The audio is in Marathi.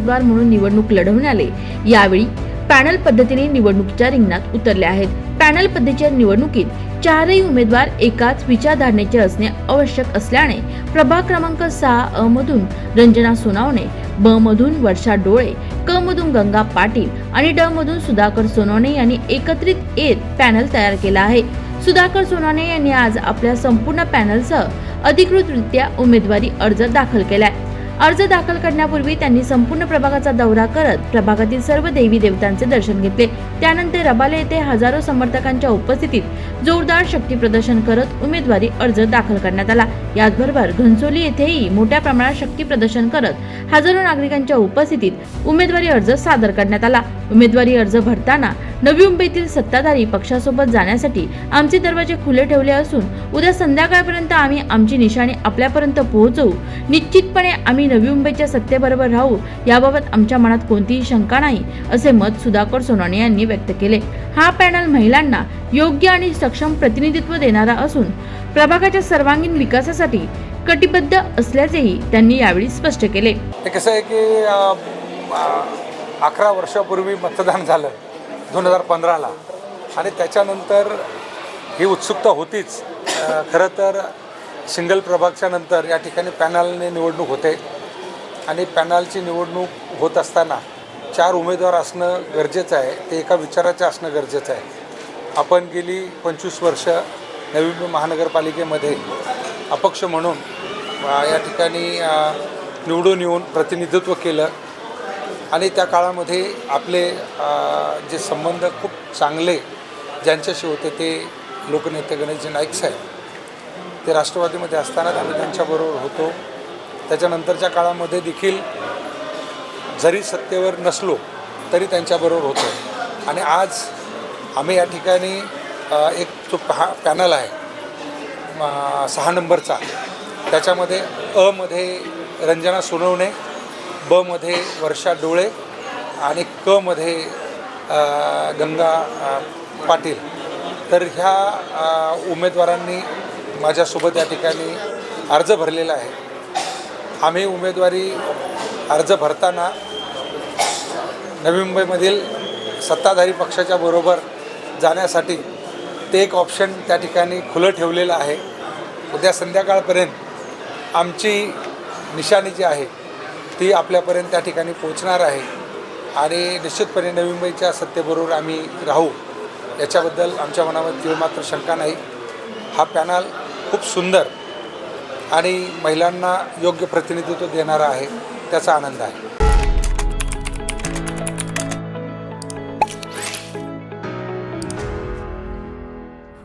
उमेदवार म्हणून निवडणूक लढवण्याले यावेळी पॅनल पद्धतीने निवडणुकीच्या रिंगणात उतरले आहेत। पॅनल पद्धतीच्या निवडणुकीत चारही उमेदवार एकाच विचारधारणेचे असणे आवश्यक असल्याने प्रभाग क्रमांक 6 अ मधून रंजना सोनवणे, ब मधून वर्षा डोळे, क मधून गंगा पाटील आणि ड मधून सुधाकर सोनवणे यांनी एकत्रित येत पॅनल तयार केला आहे। सुधाकर सोनवणे यांनी आज आपल्या संपूर्ण पॅनलसह अधिकृतरित्या उमेदवारी अर्ज दाखल केलाय। अर्ज दाखल करण्यापूर्वी त्यांनी संपूर्ण प्रभागाचा दौरा करत प्रभागातील सर्व देवी देवतांचे दर्शन घेतले। त्यानंतर रबाले येथे हजारो समर्थकांच्या उपस्थितीत जोरदार शक्ती प्रदर्शन करत उमेदवारी अर्ज दाखल करण्यात आला। याचबरोबर घनसोली येथेही मोठ्या प्रमाणात शक्ती प्रदर्शन करत हजारो नागरिकांच्या उपस्थितीत उमेदवारी अर्ज सादर करण्यात आला। उमेदवारी अर्ज भरताना नवी मुंबईतील सत्ताधारी पक्षासोबत जाण्यासाठी आमचे दरवाजे खुले ठेवले असून उद्या संध्याकाळपर्यंत आम्ही आमची निशाणी आपल्यापर्यंत पोहोचवू। निश्चितपणे आम्ही नवी मुंबईच्या सत्तेबरोबर राहू, याबाबत आमच्या मनात कोणतीही शंका नाही, असे मत सुधाकर सोनवणे यांनी व्यक्त केले। हा पॅनल महिलांना योग्य आणि सक्षम प्रतिनिधित्व देणारा असून प्रभागाच्या सर्वांगीण विकासासाठी कटिबद्ध असल्याचेही त्यांनी यावेळी स्पष्ट केले। कसं आहे की 11 वर्षापूर्वी मतदान झालं 2015ला आणि त्याच्यानंतर ही उत्सुकता होतीच। खरं तर सिंगल प्रभागच्या नंतर या ठिकाणी पॅनलने निवडणूक होते आणि पॅनलची निवडणूक होत असताना 4 उमेदवार असणं गरजेचं आहे, ते एका विचाराचे असणं गरजेचं आहे। आपण गेली 25 वर्ष नवी मुंबई महानगरपालिकेमध्ये अपक्ष म्हणून या ठिकाणी निवडून येऊन प्रतिनिधित्व केलं आणि त्या काळामध्ये आपले जे संबंध खूप चांगले ज्यांच्याशी होते ते लोकनेते गणेशजी नाईक साहेब, ते राष्ट्रवादीमध्ये असताना आम्ही त्यांच्याबरोबर होतो। त्याच्यानंतरच्या काळामध्ये देखील जरी सत्तेवर नसलो तरी त्यांच्याबरोबर होतो आणि आज आम्ही या ठिकाणी एक जो पॅनल आहे 6 नंबरचा, त्याच्यामध्ये अ मध्ये रंजना सोनवणे, ब मध्ये वर्षा डोळे आणि क मध्ये गंगा पाटील, तर ह्या उमेदवारांनी माझ्यासोबत या ठिकाणी अर्ज भरलेला आहे। आम्ही उमेदवारी अर्ज भरताना नवी मुंबईमधील सत्ताधारी पक्षाच्या बरोबर जाण्यासाठी ते एक ऑप्शन त्या ठिकाणी खुलं ठेवलेलं आहे। उद्या संध्याकाळपर्यंत आमची निशाणी जी आहे ती आपल्यापर्यंत त्या ठिकाणी पोहोचणार आहे आणि निश्चितपणे नवी मुंबईच्या सत्तेबरोबर आम्ही राहू, याच्याबद्दल आमच्या मनामध्ये तीळमात्र शंका नाही। हा पॅनल खूप सुंदर आणि महिलांना योग्य प्रतिनिधित्व देणारा आहे, त्याचा आनंद आहे।